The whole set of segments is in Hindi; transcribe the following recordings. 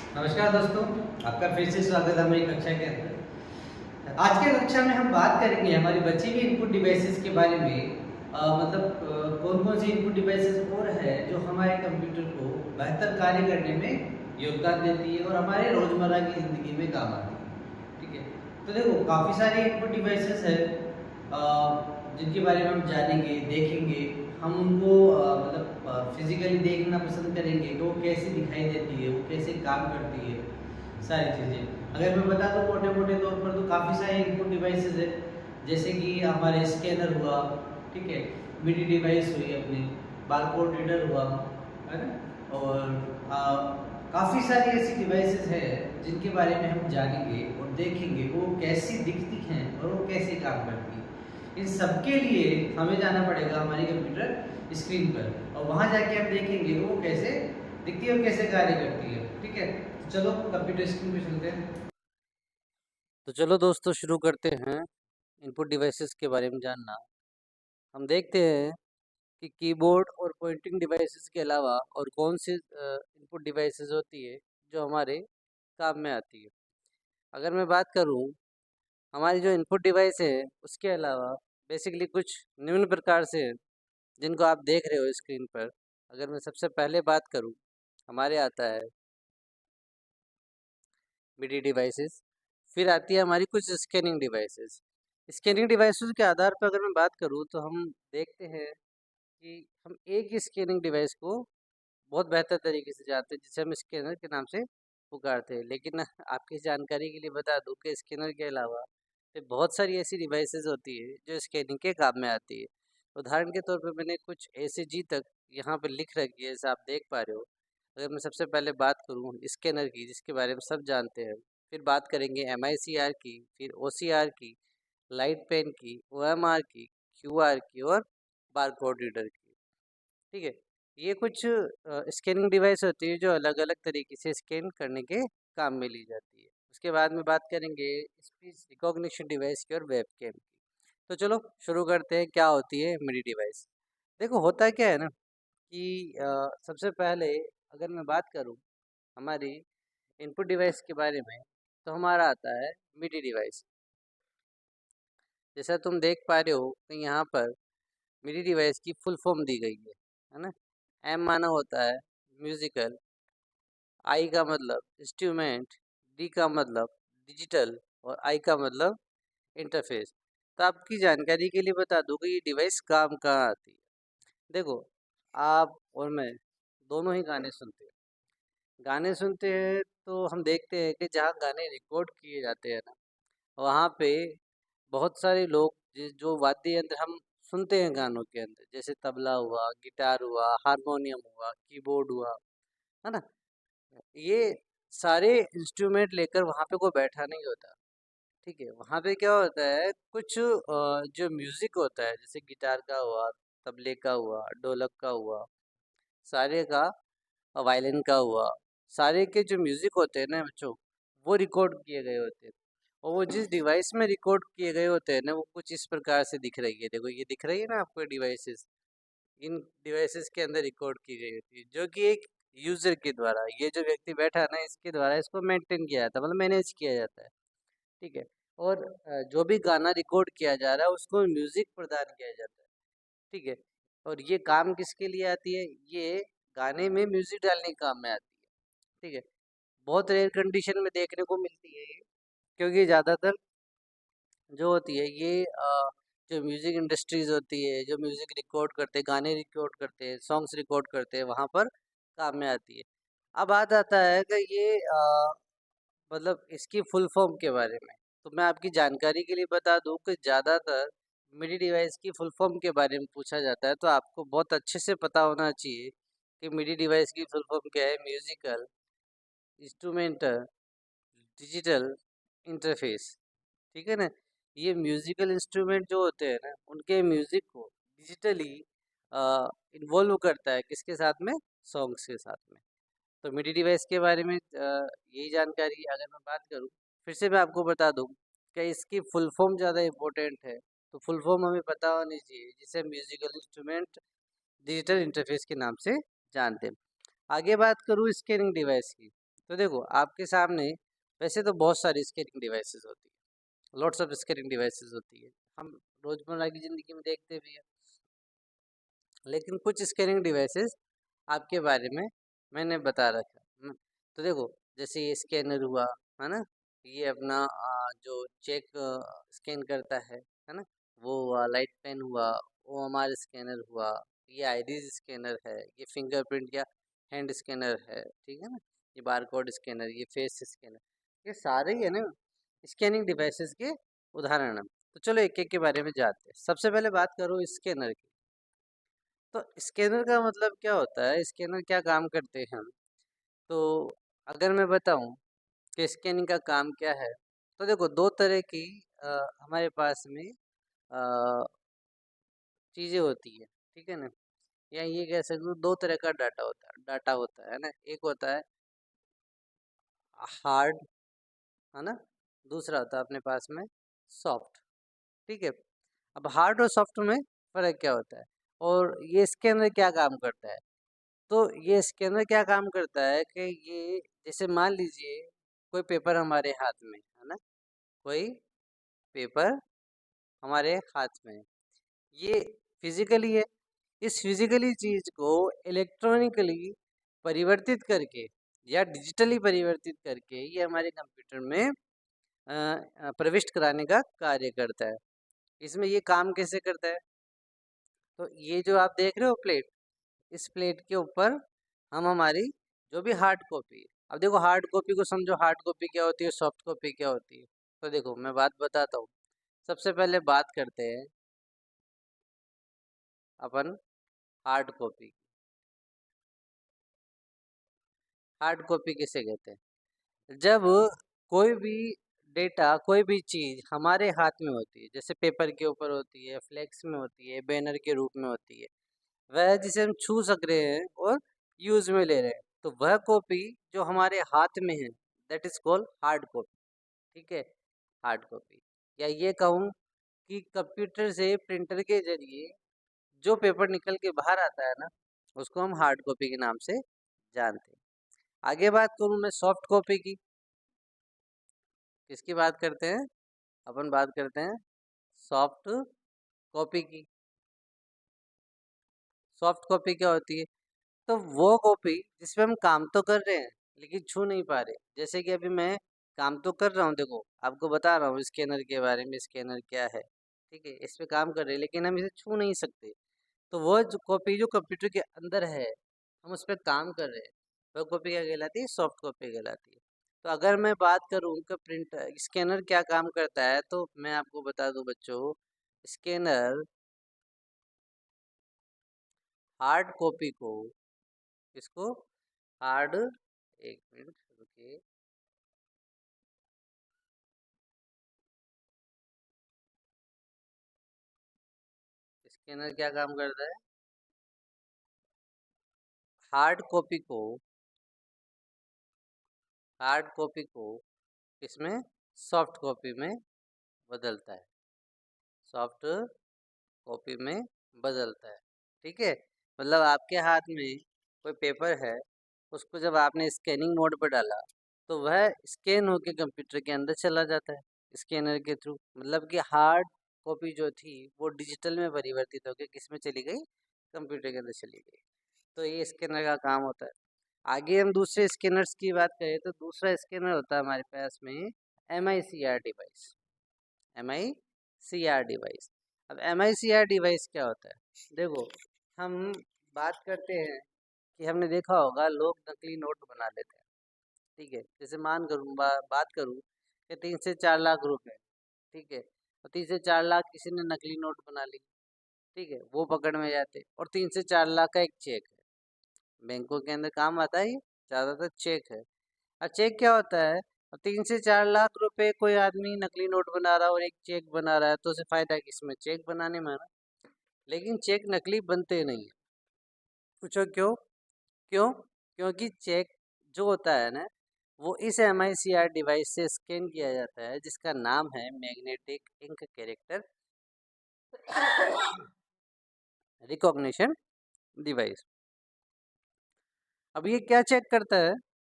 नमस्कार दोस्तों, आपका फिर से स्वागत है हमारी कक्षा के अंदर। आज के कक्षा में हम बात करेंगे हमारी बची हुई इनपुट डिवाइसेस के बारे में। कौन-कौन सी इनपुट डिवाइसेस और है जो हमारे कंप्यूटर को बेहतर कार्य करने में योगदान देती है और हमारे रोज़मर्रा की ज़िंदगी में काम आती है। ठीक है? तो देखो काफ़ी सारे इनपुट डिवाइसेस हैं जिनके बारे में हम जानेंगे, देखेंगे। हम उनको फिज़िकली देखना पसंद करेंगे कि वो कैसी दिखाई देती है, वो कैसे काम करती है, सारी चीज़ें। अगर मैं बता दूँ मोटे-मोटे तौर पर तो काफ़ी सारे इनपुट डिवाइसेस हैं, जैसे कि हमारे स्कैनर हुआ, ठीक है? मिडी डिवाइस हुई अपनी, बारकोड रीडर हुआ, है ना? और काफ़ी सारी ऐसी डिवाइसेस हैं जिनके बारे में हम जानेंगे और देखेंगे वो कैसी दिखती हैं और वो कैसे काम करती हैं। इन सब के लिए हमें जाना पड़ेगा हमारी कंप्यूटर स्क्रीन पर और वहाँ जाके हम देखेंगे वो कैसे दिखती है और कैसे कार्य करती है। ठीक है? तो चलो कंप्यूटर स्क्रीन पे चलते हैं। तो चलो दोस्तों शुरू करते हैं इनपुट डिवाइसेस के बारे में जानना। हम देखते हैं कि कीबोर्ड और पॉइंटिंग डिवाइसेस के अलावा और कौन सी इनपुट डिवाइसेस होती है जो हमारे काम में आती है। अगर मैं बात करूं हमारी जो इनपुट डिवाइस है उसके अलावा बेसिकली कुछ निम्न प्रकार से हैं, जिनको आप देख रहे हो स्क्रीन पर। अगर मैं सबसे पहले बात करूं हमारे आता है मिडी डिवाइसेस, फिर आती है हमारी कुछ स्कैनिंग डिवाइसेस। स्कैनिंग डिवाइसेस के आधार पर अगर मैं बात करूं तो हम देखते हैं कि हम एक ही स्कैनिंग डिवाइस को बहुत बेहतर तरीके से जानते हैं जिसे हम स्कैनर के नाम से पुकारते हैं। लेकिन आपकी जानकारी के लिए बता दूं कि स्कैनर के अलावा फिर बहुत सारी ऐसी डिवाइसेस होती है जो स्कैनिंग के काम में आती है। उदाहरण के तौर पर मैंने कुछ ऐसे जी तक यहाँ पर लिख रखी है जैसे आप देख पा रहे हो। अगर मैं सबसे पहले बात करूँ स्कैनर की जिसके बारे में सब जानते हैं, फिर बात करेंगे MICR की, फिर OCR की, लाइट पेन की, OMR की, QR की और बारकोड रीडर की। ठीक है, ये कुछ स्कैनिंग डिवाइस होती है जो अलग अलग तरीके से स्कैन करने के काम में ली जाती है। उसके बाद में बात करेंगे स्पीच रिकॉग्निशन डिवाइस की और वेबकैम की। तो चलो शुरू करते हैं क्या होती है मिडी डिवाइस। देखो होता क्या है ना कि सबसे पहले अगर मैं बात करूं हमारी इनपुट डिवाइस के बारे में तो हमारा आता है मिडी डिवाइस। जैसा तुम देख पा रहे हो कि यहाँ पर मिडी डिवाइस की फुल फॉर्म दी गई है ना। एम माना होता है म्यूजिकल, आई का मतलब इंस्ट्रूमेंट, डी का मतलब डिजिटल और आई का मतलब इंटरफेस। तो आपकी जानकारी के लिए बता दूं कि ये डिवाइस काम कहाँ आती है। देखो आप और मैं दोनों ही गाने सुनते हैं। गाने सुनते हैं तो हम देखते हैं कि जहाँ गाने रिकॉर्ड किए जाते हैं ना वहाँ पे बहुत सारे लोग जो वाद्य यंत्र हम सुनते हैं गानों के अंदर जैसे तबला हुआ, गिटार हुआ, हारमोनियम हुआ, कीबोर्ड हुआ, है ना। ये सारे इंस्ट्रूमेंट लेकर वहाँ पे कोई बैठा नहीं होता। ठीक है, वहाँ पे क्या होता है कुछ जो म्यूजिक होता है जैसे गिटार का हुआ, तबले का हुआ, ढोलक का हुआ, सारे का, वायलिन का हुआ, सारे के जो म्यूजिक होते हैं ना बच्चों वो रिकॉर्ड किए गए होते हैं। और वो जिस डिवाइस में रिकॉर्ड किए गए होते हैं ना वो कुछ इस प्रकार से दिख रही है। देखो ये दिख रही है ना आपको डिवाइसेस, इन डिवाइसेस के अंदर रिकॉर्ड की गई होती है जो कि एक यूजर के द्वारा, ये जो व्यक्ति बैठा है ना इसके द्वारा इसको मेंटेन किया जाता है, मतलब मैनेज किया जाता है। ठीक है, और जो भी गाना रिकॉर्ड किया जा रहा है उसको म्यूजिक प्रदान किया जाता है। ठीक है, और ये काम किसके लिए आती है, ये गाने में म्यूजिक डालने के काम में आती है। ठीक है, बहुत रेयर कंडीशन में देखने को मिलती है ये, क्योंकि ज़्यादातर जो होती है ये जो म्यूजिक इंडस्ट्रीज होती है जो म्यूजिक रिकॉर्ड करते हैं, गाने रिकॉर्ड करते हैं, सॉन्ग्स रिकॉर्ड करते हैं, वहाँ पर काम में आती है। अब बात आता है कि ये मतलब इसकी फुल फॉर्म के बारे में। तो मैं आपकी जानकारी के लिए बता दूं कि ज़्यादातर मिडी डिवाइस की फुल फॉर्म के बारे में पूछा जाता है तो आपको बहुत अच्छे से पता होना चाहिए कि मिडी डिवाइस की फुल फॉर्म क्या है। Musical instrumental digital interface. ठीक है ना, ये म्यूजिकल इंस्ट्रूमेंट जो होते हैं ना उनके म्यूजिक को डिजिटली इन्वॉल्व करता है किसके साथ में, सॉन्ग्स के साथ में। तो मिडी डिवाइस के बारे में यही जानकारी अगर मैं बात करूं, फिर से मैं आपको बता दूं कि इसकी फुल फॉर्म ज़्यादा इम्पोर्टेंट है। तो फुल फॉर्म हमें पता होनी चाहिए जिसे म्यूजिकल इंस्ट्रूमेंट डिजिटल इंटरफेस के नाम से जानते हैं। आगे बात करूं स्कैनिंग डिवाइस की, तो देखो आपके सामने वैसे तो बहुत सारी स्कैनिंग डिवाइसेस होती है, लॉट्स ऑफ स्कैनिंग डिवाइसेस होती है, हम रोजमर्रा की ज़िंदगी में देखते भी हैं। लेकिन कुछ स्कैनिंग डिवाइसेस आपके बारे में मैंने बता रखा तो देखो जैसे ये स्कैनर हुआ, है ना, ये अपना जो चेक स्कैन करता है ना, वो हुआ। लाइट पेन हुआ, वो हमारा स्कैनर हुआ। ये आईरिस स्कैनर है, ये फिंगरप्रिंट या हैंड स्कैनर है, ठीक है ना। ये बारकोड स्कैनर, ये फेस स्कैनर, ये सारे ही है ना स्कैनिंग डिवाइसेस के उदाहरण हैं। तो चलो एक एक के बारे में जानते हैं। सबसे पहले बात करो स्कैनर की। तो स्कैनर का मतलब क्या होता है, स्कैनर क्या काम करते हैं हम। तो अगर मैं बताऊं कि स्कैनिंग का काम क्या है, तो देखो दो तरह की हमारे पास में चीज़ें होती है, ठीक है ना। या ये कह सकते हो दो तरह का डाटा होता है ना। एक होता है हार्ड, है ना, दूसरा होता है अपने पास में सॉफ्ट, ठीक है। अब हार्ड और सॉफ्ट में फ़र्क क्या होता है, और ये स्कैनर क्या काम करता है। तो ये स्कैनर क्या काम करता है कि ये जैसे मान लीजिए कोई पेपर हमारे हाथ में है ना, कोई पेपर हमारे हाथ में है। ये फिजिकली है, इस फिजिकली चीज को इलेक्ट्रॉनिकली परिवर्तित करके या डिजिटली परिवर्तित करके ये हमारे कंप्यूटर में प्रविष्ट कराने का कार्य करता है। इसमें ये काम कैसे करता है, तो ये जो आप देख रहे हो प्लेट, इस प्लेट के ऊपर हम हमारी जो भी हार्ड कॉपी, अब देखो हार्ड कॉपी को समझो, हार्ड कॉपी क्या होती है, सॉफ्ट कॉपी क्या होती है। तो देखो मैं बात बताता हूँ। सबसे पहले बात करते हैं अपन हार्ड कॉपी। हार्ड कॉपी किसे कहते हैं, जब कोई भी डेटा, कोई भी चीज हमारे हाथ में होती है, जैसे पेपर के ऊपर होती है, फ्लेक्स में होती है, बैनर के रूप में होती है, वह जिसे हम छू सक रहे हैं और यूज में ले रहे हैं, तो वह कॉपी जो हमारे हाथ में है that is called hard copy, ठीक है। हार्ड कॉपी, या ये कहूँ कि कंप्यूटर से प्रिंटर के जरिए जो पेपर निकल के बाहर आता है ना, उसको हम हार्ड कॉपी के नाम से जानते हैं। आगे बात करूँ मैं सॉफ्ट कॉपी की। किसकी बात करते हैं, अपन बात करते हैं सॉफ्ट कॉपी की। सॉफ्ट कॉपी क्या होती है, तो वो कॉपी जिसपे हम काम तो कर रहे हैं लेकिन छू नहीं पा रहे। जैसे कि अभी मैं काम तो कर रहा हूँ, देखो आपको बता रहा हूँ स्कैनर के बारे में, स्कैनर क्या है, ठीक है। इस पे काम कर रहे हैं लेकिन हम इसे छू नहीं सकते। तो वो जो कॉपी जो कंप्यूटर के अंदर है, हम उस पर काम कर रहे हैं, वो कॉपी क्या कहलाती है, सॉफ्ट कॉपी कहलाती है। तो अगर मैं बात करूँ उनका प्रिंटर स्कैनर क्या काम करता है, तो मैं आपको बता दूं बच्चों, स्कैनर हार्ड कॉपी को, इसको हार्ड, एक मिनट रुकिए, स्कैनर क्या काम करता है, हार्ड कॉपी को, हार्ड कॉपी को इसमें सॉफ्ट कॉपी में बदलता है, सॉफ्ट कॉपी में बदलता है, ठीक है। मतलब आपके हाथ में कोई पेपर है, उसको जब आपने स्कैनिंग मोड पर डाला तो वह स्कैन होके कंप्यूटर के अंदर चला जाता है स्कैनर के थ्रू। मतलब कि हार्ड कॉपी जो थी वो डिजिटल में परिवर्तित होकर किस में चली गई, कंप्यूटर के अंदर चली गई। तो ये स्कैनर का काम होता है। आगे हम दूसरे स्कैनर्स की बात करें तो दूसरा स्कैनर होता है हमारे पास में MICR डिवाइस। MICR डिवाइस, अब MICR डिवाइस क्या होता है, देखो हम बात करते हैं कि हमने देखा होगा लोग नकली नोट बना लेते हैं, ठीक है। जैसे मान करूँ बात करूँ कि 3 से 4 लाख रुपए, ठीक है, और 3 से 4 लाख किसी ने नकली नोट बना ली, ठीक है, वो पकड़ में जाते। और 3 से 4 लाख का एक चेक है, बैंकों के अंदर काम आता है ये, ज़्यादातर चेक है। और चेक क्या होता है, 3 से 4 लाख रुपए कोई आदमी नकली नोट बना रहा है और एक चेक बना रहा है, तो उसे फायदा किसमें, चेक बनाने में है ना। लेकिन चेक नकली बनते नहीं है। पूछो क्यों, क्यों, क्योंकि चेक जो होता है ना, वो इस MICR डिवाइस से स्कैन किया जाता है जिसका नाम है magnetic ink character recognition device. अब ये क्या चेक करता है,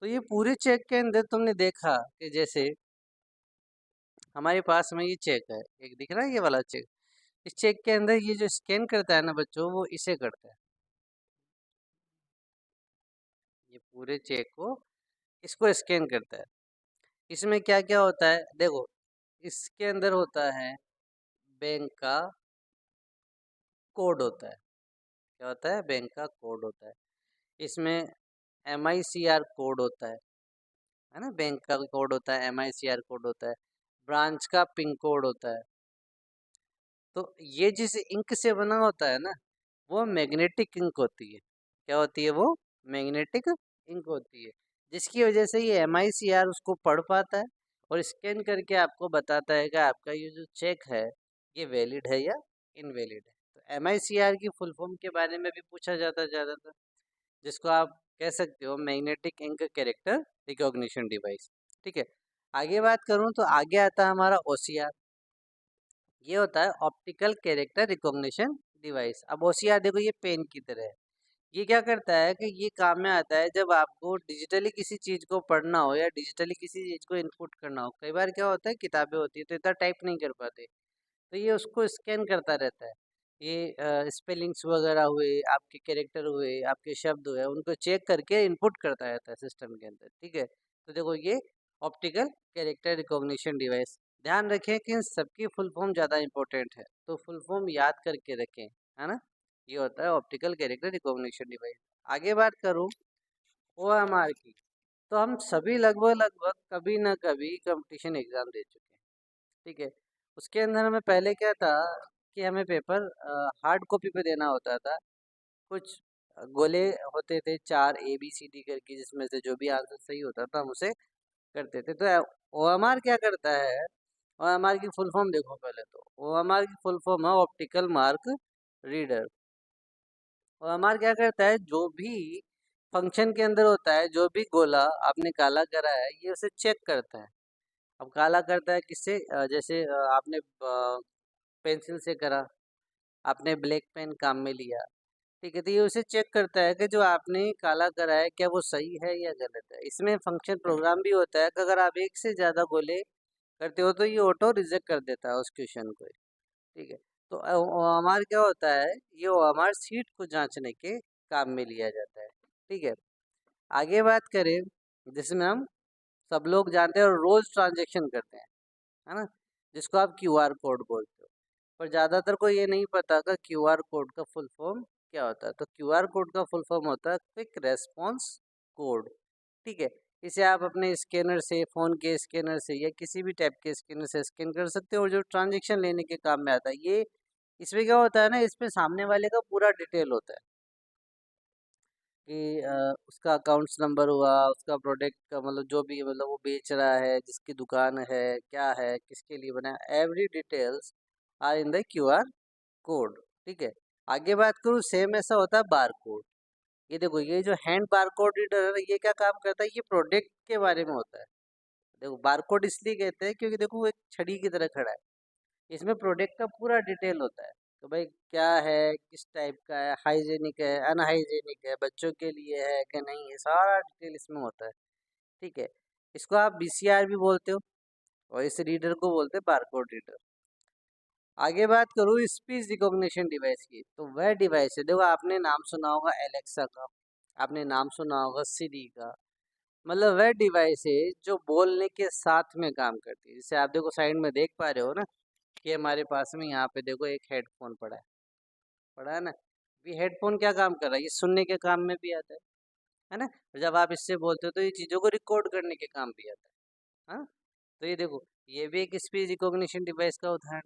तो ये पूरे चेक के अंदर तुमने देखा कि जैसे हमारे पास में ये चेक है, एक दिख रहा है ये वाला चेक। इस चेक के अंदर ये जो स्कैन करता है ना बच्चों, वो इसे करता है, ये पूरे चेक को इसको स्कैन करता है। इसमें क्या क्या होता है देखो, इसके अंदर होता है बैंक का कोड होता है। क्या होता है? बैंक का कोड होता है। इसमें MICR कोड होता है ना, बैंक का कोड होता है, MICR कोड होता है, ब्रांच का पिन कोड होता है। तो ये जिस इंक से बना होता है ना, वो मैग्नेटिक इंक होती है। क्या होती है वो? मैग्नेटिक इंक होती है, जिसकी वजह से ये MICR उसको पढ़ पाता है और स्कैन करके आपको बताता है कि आपका ये जो चेक है ये वैलिड है या इनवैलिड है। तो MICR की फुल फॉर्म के बारे में भी पूछा जाता है ज़्यादातर, जिसको आप कह सकते हो magnetic ink character recognition device. ठीक है, आगे बात करूं तो आगे आता है हमारा OCR। ये होता है ऑप्टिकल कैरेक्टर रिकॉग्निशन डिवाइस। अब OCR देखो ये पेन की तरह है। ये क्या करता है कि ये काम में आता है जब आपको डिजिटली किसी चीज़ को पढ़ना हो या डिजिटली किसी चीज़ को इनपुट करना हो। कई बार क्या होता है, किताबें होती है तो इतना टाइप नहीं कर पाते, तो ये उसको स्कैन करता रहता है। ये स्पेलिंग्स वगैरह हुए, आपके कैरेक्टर हुए, आपके शब्द हुए, उनको चेक करके इनपुट करता रहता है सिस्टम के अंदर। ठीक है, तो देखो ये ऑप्टिकल कैरेक्टर रिकॉग्निशन डिवाइस। ध्यान रखें कि इन सबकी फुल फॉर्म ज़्यादा इंपॉर्टेंट है, तो फुल फॉर्म याद करके रखें, है ना। ये होता है ऑप्टिकल कैरेक्टर रिकॉग्निशन डिवाइस। आगे बात करूँ OMR की, तो हम सभी लगभग लगभग कभी ना कभी कंपटीशन एग्जाम दे चुके हैं। ठीक है, उसके अंदर हमें पहले क्या था कि हमें पेपर हार्ड कॉपी पे देना होता था। कुछ गोले होते थे 4 ABCD करके, जिसमें से जो भी आंसर सही होता था हम उसे करते थे। तो OMR क्या करता है? OMR की फुल फॉर्म देखो पहले तो। OMR की फुल फॉर्म है ऑप्टिकल मार्क रीडर। OMR क्या करता है? जो भी फंक्शन के अंदर होता है, जो भी गोला आपने काला करा है, ये उसे चेक करता है। अब काला करता है किससे? जैसे आपने पेंसिल से करा, आपने ब्लैक पेन काम में लिया। ठीक है, तो ये उसे चेक करता है कि जो आपने काला करा है क्या वो सही है या गलत है। इसमें फंक्शन प्रोग्राम भी होता है कि अगर आप एक से ज़्यादा गोले करते हो तो ये ऑटो रिजेक्ट कर देता है उस क्वेश्चन को। ठीक है, तो OMR क्या होता है? ये OMR सीट को जांचने के काम में लिया जाता है। ठीक है, आगे बात करें जिसमें हम सब लोग जानते हैं और रोज़ ट्रांजेक्शन करते हैं, है ना, जिसको आप QR कोड बोलते हो। पर ज़्यादातर को ये नहीं पता कि QR कोड का फुल फॉर्म क्या होता है। तो QR कोड का फुल फॉर्म होता है क्विक रेस्पॉन्स कोड। ठीक है, इसे आप अपने स्कैनर से, फ़ोन के स्कैनर से या किसी भी टाइप के स्कैनर से स्कैन कर सकते हो और जो ट्रांजेक्शन लेने के काम में आता है। ये इसमें क्या होता है ना, इसमें सामने वाले का पूरा डिटेल होता है कि उसका अकाउंट्स नंबर हुआ, उसका प्रोडक्ट का मतलब जो भी मतलब वो बेच रहा है, जिसकी दुकान है, क्या है, किसके लिए बना है, every details are in the QR code. ठीक है, आगे बात करूँ सेम ऐसा होता है बार कोड। ये देखो ये जो हैंड बार कोड रीडर है ये क्या काम करता है? ये प्रोडक्ट के बारे में होता है। देखो बार कोड इसलिए कहते हैं क्योंकि देखो वो एक छड़ी की तरह खड़ा है। इसमें प्रोडक्ट का पूरा डिटेल होता है तो भाई क्या है, किस टाइप का है, हाइजेनिक है, अनहाइजेनिक है, बच्चों के लिए है कि नहीं, है सारा डिटेल इसमें होता है। ठीक है, इसको आप BCR भी बोलते हो और इस रीडर को बोलते हैं बारकोड रीडर। आगे बात करूँ स्पीच रिकॉग्निशन डिवाइस की, तो वह डिवाइस है, देखो आपने नाम सुना होगा एलेक्सा का, आपने नाम सुना होगा सिरी का। मतलब वह डिवाइस है जो बोलने के साथ में काम करती है। जैसे आप देखो साइड में देख पा रहे हो ना कि हमारे पास में यहाँ पे देखो एक हेडफोन पड़ा है ना। ये हेडफोन क्या काम कर रहा है? ये सुनने के काम में भी आता है ना। और जब आप इससे बोलते हो तो ये चीज़ों को रिकॉर्ड करने के काम भी आता है। हाँ, तो ये देखो ये भी एक स्पीच रिकॉग्निशन डिवाइस का उदाहरण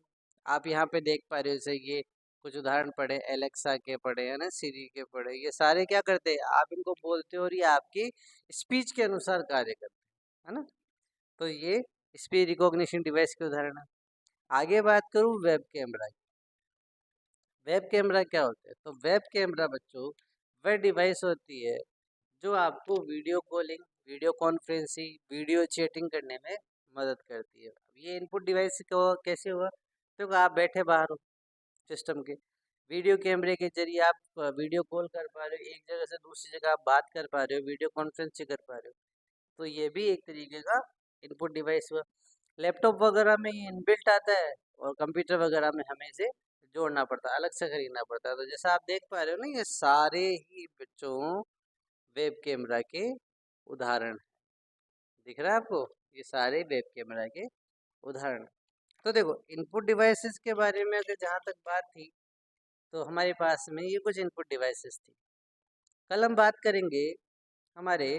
आप यहाँ पे देख पा रहे हो। जैसे ये कुछ उदाहरण पड़े, एलेक्सा के पड़े है ना, सिरी के पड़े, ये सारे क्या करते हैं? आप इनको बोलते हो और ये आपकी स्पीच के अनुसार कार्य करते हैं, है ना। तो ये स्पीच रिकॉग्निशन डिवाइस के उदाहरण है। आगे बात करूँ वेब कैमरा की। वेब कैमरा क्या होता है? तो वेब कैमरा बच्चों वह डिवाइस होती है जो आपको video calling, video conferencing, video chatting करने में मदद करती है। अब ये इनपुट डिवाइस को कैसे हुआ? क्योंकि आप बैठे बाहर हो सिस्टम के, वीडियो कैमरे के जरिए आप वीडियो कॉल कर पा रहे हो, एक जगह से दूसरी जगह आप बात कर पा रहे हो, वीडियो कॉन्फ्रेंस से कर पा रहे हो। तो ये भी एक तरीके का इनपुट डिवाइस हुआ। लैपटॉप वगैरह में ये इनबिल्ट आता है और कंप्यूटर वगैरह में हमें इसे जोड़ना पड़ता है, अलग से खरीदना पड़ता है। तो जैसा आप देख पा रहे हो ना, ये सारे ही बच्चों वेब कैमरा के उदाहरण हैं। दिख रहा है आपको? ये सारे वेब कैमरा के उदाहरण। तो देखो, इनपुट डिवाइसेस के बारे में अगर जहाँ तक बात थी, तो हमारे पास में ये कुछ इनपुट डिवाइसेस थी। कल हम बात करेंगे हमारे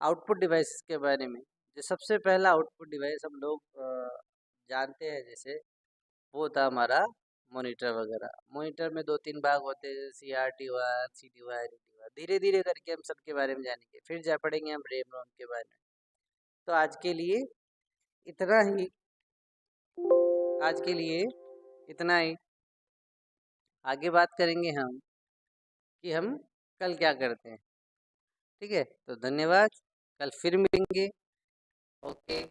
आउटपुट डिवाइसेस के बारे में। जो सबसे पहला आउटपुट डिवाइस हम लोग जानते हैं, जैसे वो था हमारा मॉनिटर वगैरह। मॉनिटर में 2-3 भाग होते हैं, CRT1, CD1, DD1। धीरे धीरे करके हम सबके बारे में जानेंगे, फिर जा पढ़ेंगे हम रैम रोम के बारे में। तो आज के लिए इतना ही, आज के लिए इतना ही। आगे बात करेंगे हम कि हम कल क्या करते हैं। ठीक है, तो धन्यवाद, कल फिर मिलेंगे। ओके।